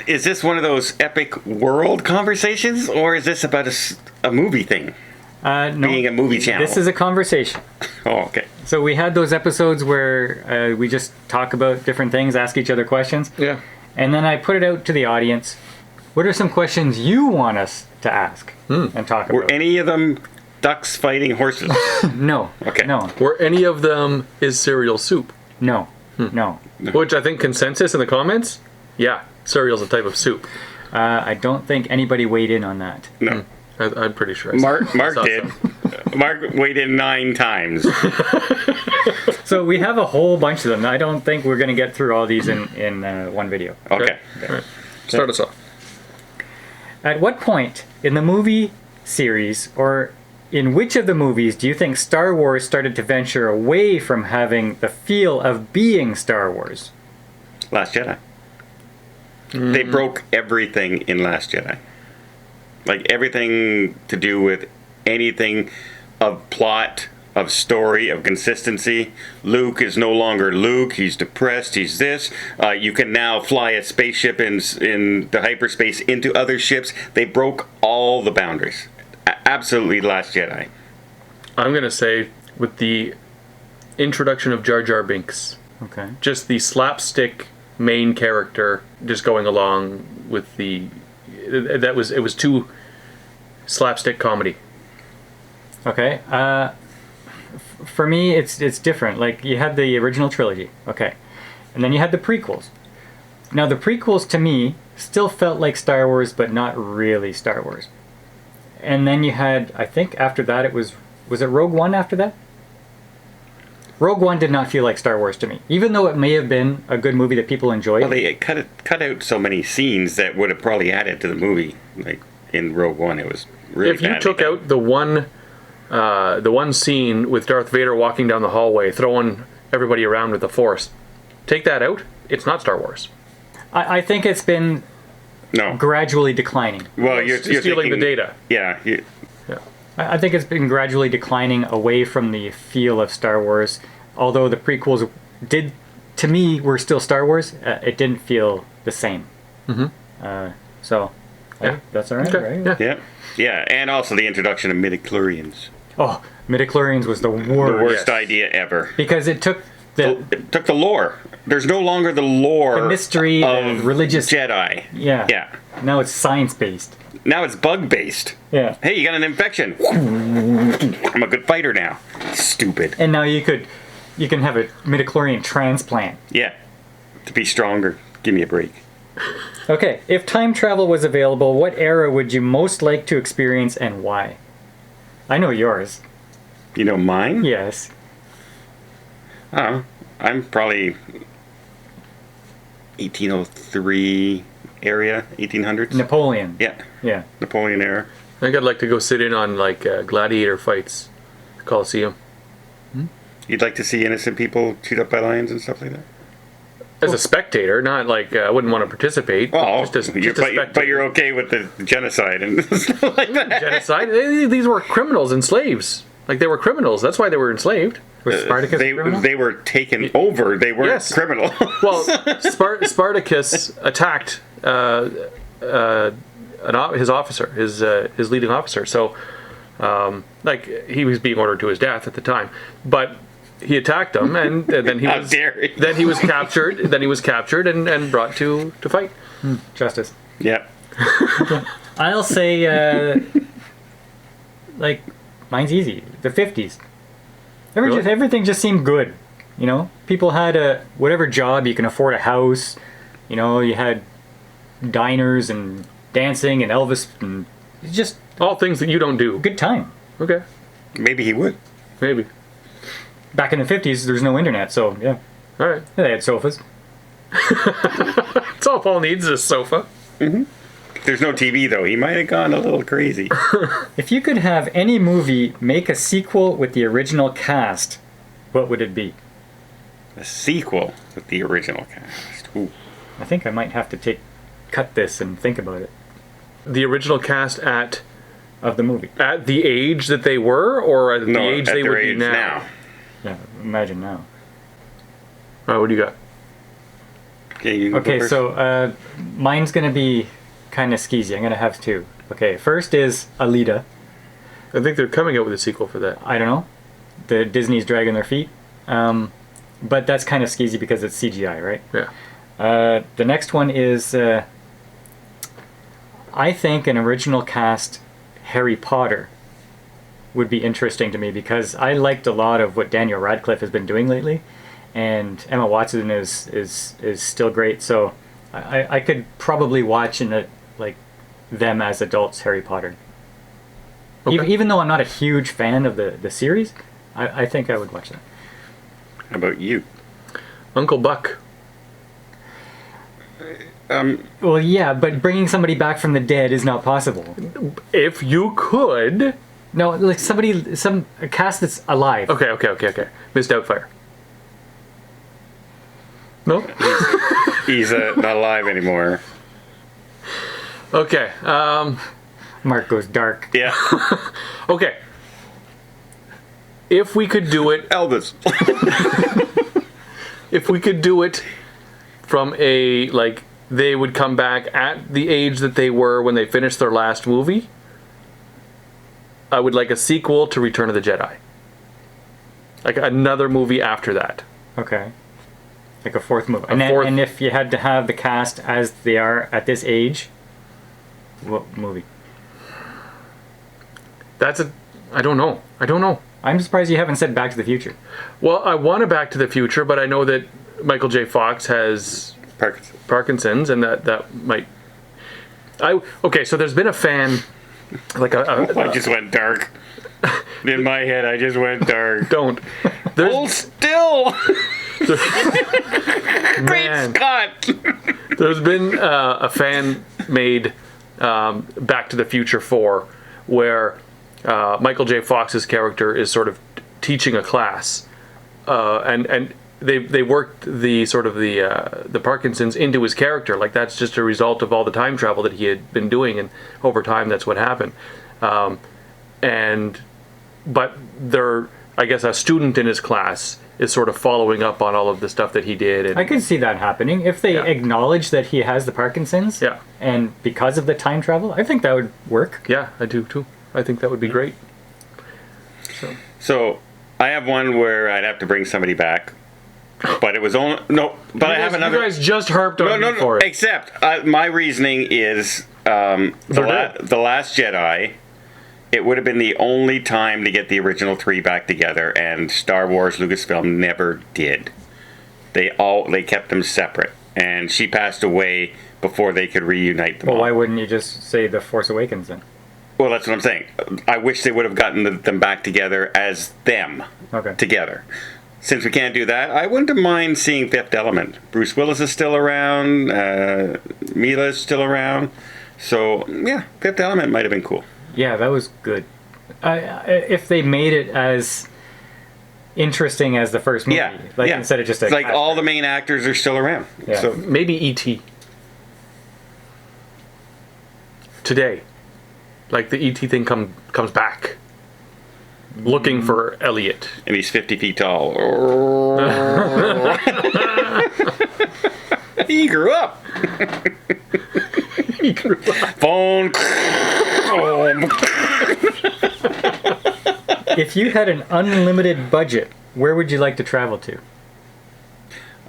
Is this one of those epic world conversations, or is this about a movie thing? No, Being a movie channel. This is a conversation. Oh, okay. So we had those episodes where we just talk about different things, ask each other questions. Yeah. And then I put it out to the audience. What are some questions you want us to ask and talk Were about? any of them ducks fighting horses? No. Okay. No. Were any of them is cereal soup? No. No. Which I think consensus in the comments? Yeah, cereal's a type of soup. I don't think anybody weighed in on that. No. I'm pretty sure. Mark saw did. some. Mark weighed in 9 times. So we have a whole bunch of them. I don't think we're going to get through all these in one video. Okay. All right. Start us off. At what point in the movie series, or in which of the movies, do you think Star Wars started to venture away from having the feel of being Star Wars? Last Jedi. They broke everything in Last Jedi. Like everything to do with anything of plot, of story, of consistency. Luke is no longer Luke. He's depressed. He's this. You can now fly a spaceship in the hyperspace into other ships. They broke all the boundaries. Absolutely Last Jedi. I'm going to say with the introduction of Jar Jar Binks, Okay. just the slapstick main character just going along with it was too slapstick comedy. Okay. For me, it's different. Like, you had the original trilogy. Okay. And then you had the prequels. Now, the prequels, to me, still felt like Star Wars, but not really Star Wars. And then you had, I think after that, was it Rogue One after that? Rogue One did not feel like Star Wars to me. Even though it may have been a good movie that people enjoyed. Well, they cut out so many scenes that would have probably added to the movie. Like in Rogue One, it was really If you badly took done. out the one scene with Darth Vader walking down the hallway, throwing everybody around with the Force, take that out, it's not Star Wars. I think it's been No. gradually declining. Well, you're Stealing thinking, the data. Yeah. I think it's been gradually declining away from the feel of Star Wars. Although the prequels did, to me, were still Star Wars, it didn't feel the same. So, Yeah. that's all right, Okay. right? Yeah. Yeah. And also the introduction of midichlorians. Oh, midichlorians was the The worst. worst idea ever. Because it took It took the lore. There's no longer the lore the mystery of and religious. Jedi. Yeah. Yeah. Now it's science-based. Now it's bug-based. Yeah. Hey, you got an infection. I'm a good fighter now. Stupid. And now you can have a midichlorian transplant. Yeah. To be stronger. Give me a break. Okay, if time travel was available, what era would you most like to experience and why? I know yours. You know mine? Yes. Oh, I'm probably 1803 area, 1800s. Napoleon. Yeah, Yeah. Napoleon era. I think I'd like to go sit in on like gladiator fights, the Coliseum. You'd like to see innocent people chewed up by lions and stuff like that? As a spectator, not like I wouldn't want to participate. Oh, just a but spectator. you're okay with the genocide and stuff like that. Genocide. These were criminals and slaves. Like they were criminals. That's why they were enslaved. Was Spartacus a criminal? They were taken over. They weren't Yes. criminal. Well, Spartacus attacked his officer, his leading officer. So, like he was being ordered to his death at the time, but he attacked him, and then he How was dare he. then he was captured. Then he was captured and brought to fight. Justice. Yeah. I'll say, like, mine's easy. The 50s. Really? Everything just seemed good. You know? People had whatever job, you can afford a house. You know, you had diners and dancing and Elvis, and it's just All things that you don't do. a good time. Okay, Maybe he would. maybe. Back in the 50s, there's no internet, so yeah. All right. They had sofas. That's all Paul needs is a sofa. There's no TV though. He might have gone a little crazy. If you could have any movie make a sequel with the original cast, what would it be? A sequel with the original cast. Ooh. I think I might have to cut this and think about it. The original cast at Of the movie. the age that they were, or at the No, age at they their would be age now. Yeah, imagine now. All right, what do you got? Okay, you can go Okay, first. so mine's gonna be kind of skeezy. I'm gonna have two. Okay, first is Alita. I think they're coming out with a sequel for that. I don't know. The Disney's dragging their feet. But that's kind of skeezy because it's CGI, right? Yeah. The next one is, I think an original cast Harry Potter would be interesting to me because I liked a lot of what Daniel Radcliffe has been doing lately, and Emma Watson is still great. So I could probably watch them as adults Harry Potter. Okay. Even though I'm not a huge fan of the series, I think I would watch that. How about you? Uncle Buck. Well, yeah, but bringing somebody back from the dead is not possible. If you could. No, like a cast that's alive. Okay. Miss Doubtfire. No? He's not alive anymore. Okay. Mark goes dark. Yeah. Okay. If we could do it, Elvis. if we could do it from they would come back at the age that they were when they finished their last movie, I would like a sequel to Return of the Jedi. Like another movie after that. Okay. Like a fourth movie. fourth- And if you had to have the cast as they are at this age, what movie? I don't know. I'm surprised you haven't said Back to the Future. Well, I want a Back to the Future, but I know that Michael J. Fox has Parkinson. Parkinson's, and that might. Okay, so there's been a fan, like I just went dark. In my head, I just went dark. don't. Hold still. Great Man, Scott. there's been a fan made Back to the Future 4, where Michael J. Fox's character is sort of teaching a class, and they worked the Parkinson's into his character. Like that's just a result of all the time travel that he had been doing, and over time that's what happened. But I guess a student in his class is sort of following up on all of the stuff that he did. And I could see that happening if they Yeah. acknowledge that he has the Parkinson's. Yeah. And because of the time travel, I think that would work. yeah, I do too. I think that would be great. So I have one where I'd have to bring somebody back, but it was only no. But I have another. You guys just harped on me for it. Except my reasoning is They're dead. the Last Jedi. It would have been the only time to get the original three back together, and Star Wars Lucasfilm never did. They kept them separate, and she passed away before they could reunite them Well, all. why wouldn't you just say The Force Awakens then? Well, that's what I'm saying. I wish they would have gotten them back together as them Okay. together. Since we can't do that, I wouldn't mind seeing Fifth Element. Bruce Willis is still around. Mila is still around. So, yeah, Fifth Element might have been cool. Yeah, that was good. If they made it as interesting as the first movie, Yeah, instead of just a like all the main actors are still around. Yeah. So Maybe E.T. Today. Like the E.T. thing comes back. Looking for Elliot. and he's 50 feet tall. He grew up. He grew up. Phone. If you had an unlimited budget, where would you like to travel to?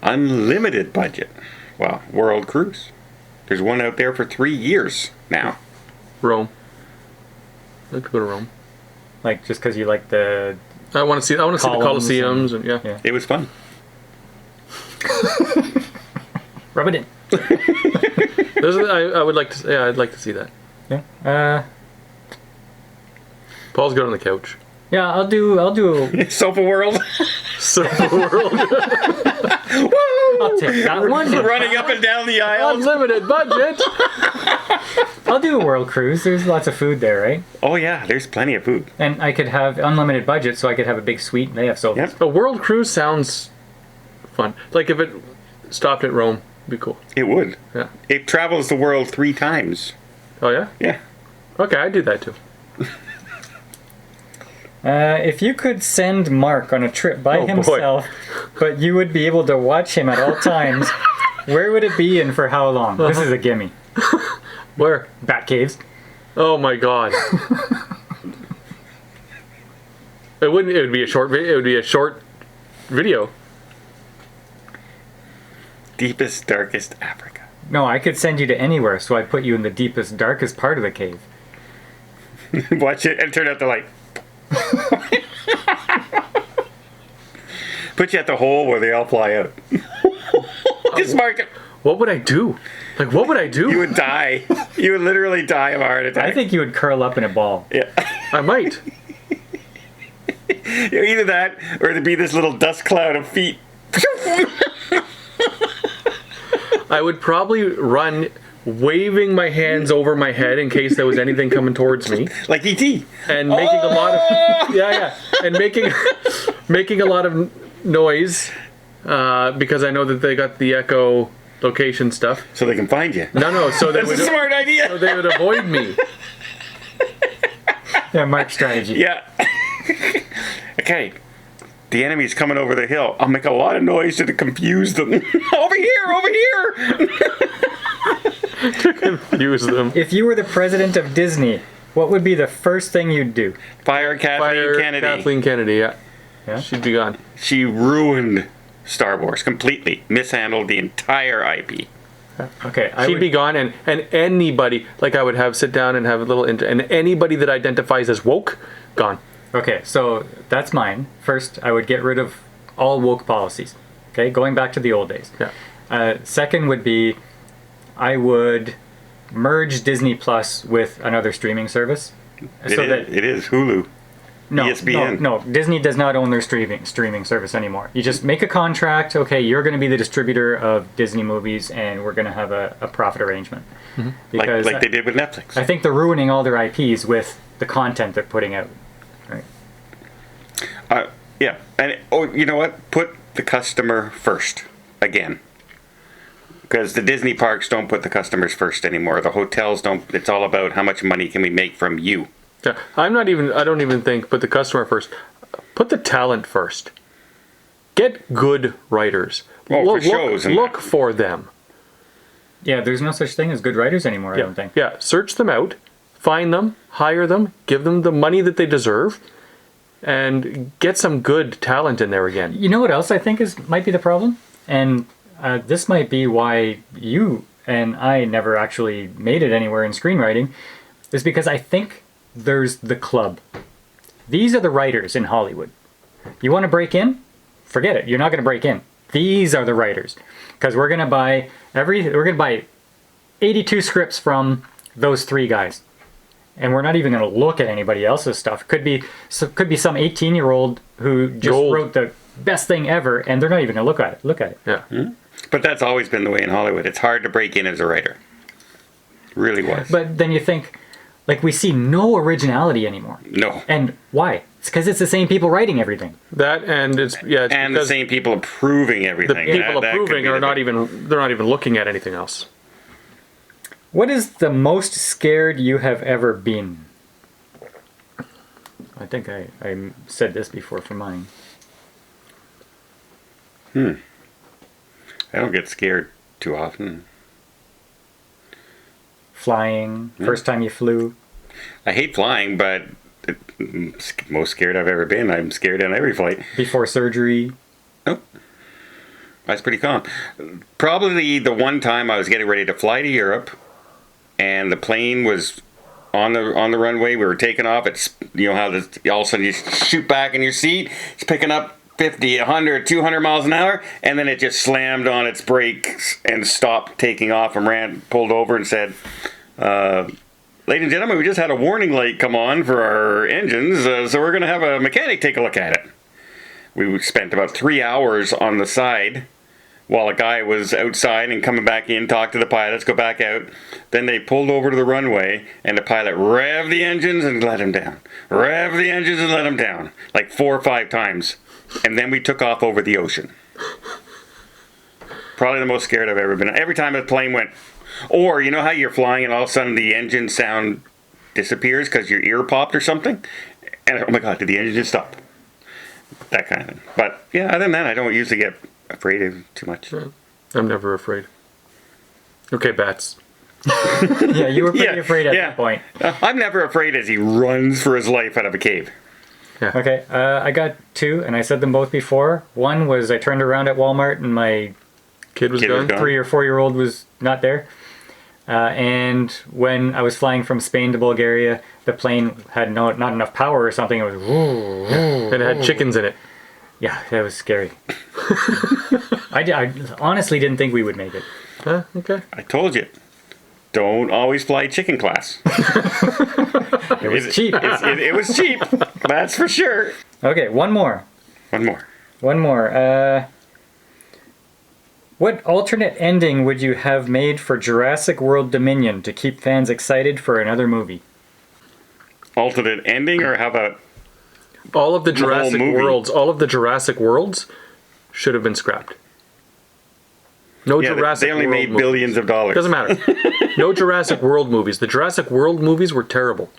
Unlimited budget. Well, world cruise. There's one out there for 3 years now. Rome. I'd like to go to Rome. Like just because you like the I want to see the Columns Colosseums and yeah. yeah. It was fun. Rub it in. I would like to. Yeah, I'd like to see that. Yeah. Paul's good on the couch. Yeah. I'll do. Sofa World. So world I'll take that one. Running up and down the aisle. unlimited budget. I'll do a world cruise. There's lots of food there, right? Oh yeah, there's plenty of food. And I could have unlimited budget, so I could have a big suite. And they have sofas. Yep. A world cruise sounds fun. Like if it stopped at Rome, it'd be cool. It would. Yeah. It travels the world 3 times. Oh yeah. Yeah. Okay, I'd do that too. If you could send Mark on a trip by Oh, boy. himself, but you would be able to watch him at all times, Where would it be and for how long? This is a gimme. Where? Bat caves. Oh my god. It wouldn't. It would be a short. It would be a short video. Deepest, darkest Africa. No, I could send you to anywhere, so I put you in the deepest, darkest part of the cave. Watch it and turn out the light. Put you at the hole where they all fly out. Just mark it. What would I do? Like, what would I do? You would die. You would literally die of a heart attack. I think you would curl up in a ball. Yeah. I might. Either that or there'd be this little dust cloud of feet. I would probably run waving my hands over my head in case there was anything coming towards me. Like E.T. And making a lot of and making a lot of noise because I know that they got the echo location stuff. So they can find you. No, so they That's a smart idea. so they would avoid me. Yeah, Mark strategy. Yeah. Okay. The enemy's coming over the hill. I'll make a lot of noise to confuse them. Over here, over here. Confuse them. If you were the president of Disney, what would be the first thing you'd do? Fire Kathleen Kennedy. Kathleen Kennedy, yeah. Yeah? She'd be gone. She ruined Star Wars completely. Mishandled the entire IP. Okay, She'd be gone, and anybody, like I would have sit down and have a little, and anybody that identifies as woke, gone. Okay, so that's mine. First, I would get rid of all woke policies. Okay, going back to the old days. Yeah. Second would be, I would merge Disney Plus with another streaming service. It is Hulu. No, ESPN. no, Disney does not own their streaming service anymore. You just make a contract. Okay, you're going to be the distributor of Disney movies, and we're going to have a profit arrangement. Mm-hmm. Because Like they did with Netflix. I think they're ruining all their IPs with the content they're putting out. Right. Yeah. And you know what? Put the customer first again. Because the Disney parks don't put the customers first anymore. The hotels don't. It's all about how much money can we make from you. Yeah, I don't even think put the customer first. Put the talent first. Get good writers. For shows and look for them. Yeah, there's no such thing as good writers anymore, I don't think. Yeah, search them out, find them, hire them, give them the money that they deserve, and get some good talent in there again. You know what else I think might be the problem? And this might be why you and I never actually made it anywhere in screenwriting, is because I think there's the club. These are the writers in Hollywood. You want to break in? Forget it. You're not going to break in. These are the writers, because we're going to buy 82 scripts from those three guys, and we're not even going to look at anybody else's stuff. Could be some 18-year-old who just wrote the best thing ever, and they're not even going to look at it. Yeah. Mm-hmm. But that's always been the way in Hollywood. It's hard to break in as a writer. It really was. But then you think, like, we see no originality anymore. No. And why? It's because it's the same people writing everything. That and it's and the same people approving the everything. people That could approving be are the not big- even they're not even looking at anything else. What is the most scared you have ever been? I think I said this before for mine. I don't get scared too often. Flying, first time you flew. I hate flying, but most scared I've ever been. I'm scared on every flight. Before surgery. Nope. That's pretty calm. Probably the one time I was getting ready to fly to Europe, and the plane was on the runway. We were taking off. It's how all of a sudden you shoot back in your seat. It's picking up 50, 100, 200 miles an hour, and then it just slammed on its brakes and stopped taking off and pulled over and said, "Ladies and gentlemen, we just had a warning light come on for our engines, so we're going to have a mechanic take a look at it." We spent about 3 hours on the side while a guy was outside and coming back in, talk to the pilots, go back out. Then they pulled over to the runway, and the pilot revved the engines and let him down. Rev the engines and let him down, like 4 or 5 times. And then we took off over the ocean. Probably the most scared I've ever been. Every time a plane went, or you know how you're flying and all of a sudden the engine sound disappears because your ear popped or something? And oh my God, did the engine just stop? That kind of thing. But yeah, other than that, I don't usually get afraid of too much. I'm never afraid. Okay, bats. Yeah, you were pretty afraid at that point. I'm never afraid as he runs for his life out of a cave. Okay, I got 2, and I said them both before. One was I turned around at Walmart and my Kid was gone. 3 or 4-year-old was not there. And when I was flying from Spain to Bulgaria, the plane had not enough power or something. It was And it had chickens in it. Yeah, that was scary. I honestly didn't think we would make it. Huh? Okay. I told you. Don't always fly chicken class. It was cheap. It was cheap. That's for sure. Okay, one more. One more. What alternate ending would you have made for Jurassic World Dominion to keep fans excited for another movie? Alternate ending, or how about All of the Jurassic movie? Worlds, all of the Jurassic Worlds should have been scrapped. No Jurassic they only World made movies. billions of dollars. Doesn't matter. No Jurassic World movies. The Jurassic World movies were terrible.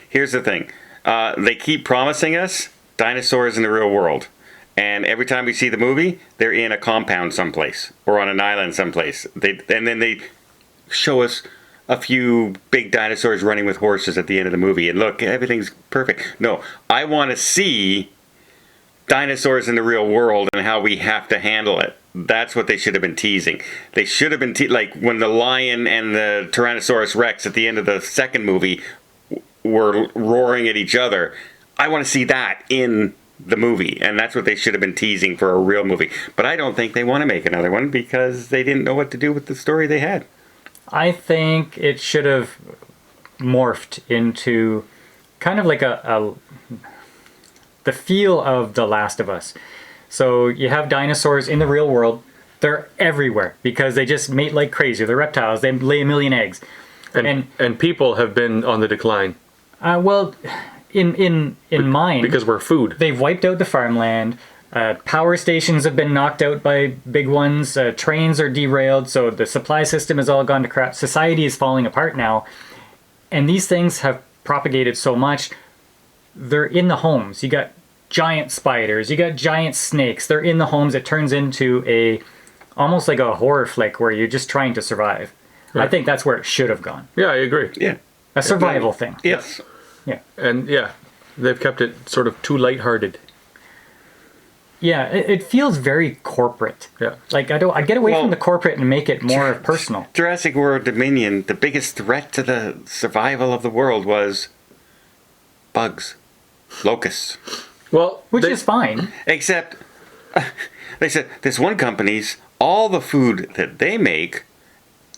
Here's the thing. They keep promising us dinosaurs in the real world. And every time we see the movie, they're in a compound someplace or on an island someplace. And then they show us a few big dinosaurs running with horses at the end of the movie. And look, everything's perfect. No, I want to see dinosaurs in the real world and how we have to handle it. That's what they should have been teasing. They should have been like when the lion and the Tyrannosaurus Rex at the end of the second movie were roaring at each other. I want to see that in the movie, and that's what they should have been teasing for a real movie. But I don't think they want to make another one because they didn't know what to do with the story they had. I think it should have morphed into kind of like the feel of The Last of Us. So you have dinosaurs in the real world. They're everywhere because they just mate like crazy. They're reptiles. They lay 1 million eggs. And people have been on the decline. Well, in mine, because we're food. they've wiped out the farmland. Power stations have been knocked out by big ones. Trains are derailed, so the supply system has all gone to crap. Society is falling apart now. And these things have propagated so much. They're in the homes. You got giant spiders. You got giant snakes. They're in the homes. It turns into almost like a horror flick where you're just trying to survive. Right. I think that's where it should have gone. Yeah, I agree. Yeah. A survival thing. Yes. Yeah. And yeah, they've kept it sort of too lighthearted. Yeah, it feels very corporate. Yeah. Like I'd get away from the corporate and make it more personal. Jurassic World Dominion, the biggest threat to the survival of the world was bugs, locusts. Well, Which is fine. Except, they said, this one company's, all the food that they make,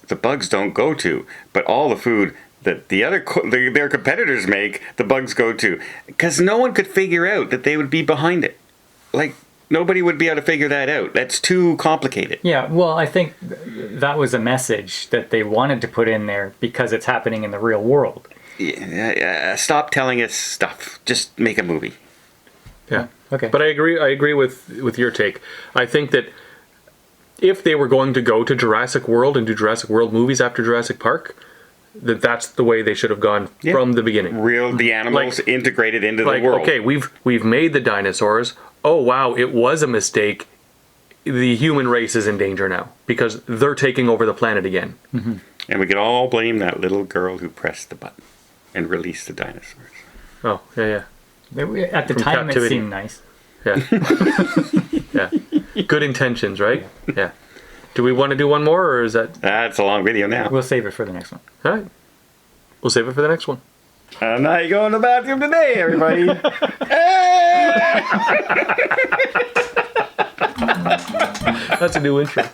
the bugs don't go to. But all the food that their competitors make, the bugs go to. Because no one could figure out that they would be behind it. Like, nobody would be able to figure that out. That's too complicated. Yeah, well, I think that was a message that they wanted to put in there because it's happening in the real world. Stop telling us stuff. Just make a movie. Yeah. Okay. But I agree with your take. I think that if they were going to go to Jurassic World and do Jurassic World movies after Jurassic Park, that's the way they should have gone from the beginning. The animals integrated into the world. Okay, we've made the dinosaurs. Oh wow, it was a mistake. The human race is in danger now because they're taking over the planet again. Mm-hmm. And we could all blame that little girl who pressed the button and released the dinosaurs. Oh, yeah. At the From time, captivity. it seemed nice. Yeah. Yeah. Good intentions, right? Yeah. Do we want to do one more, or is that... That's a long video now. We'll save it for the next one. All right. We'll save it for the next one. I'm not going to the bathroom today, everybody. That's a new intro.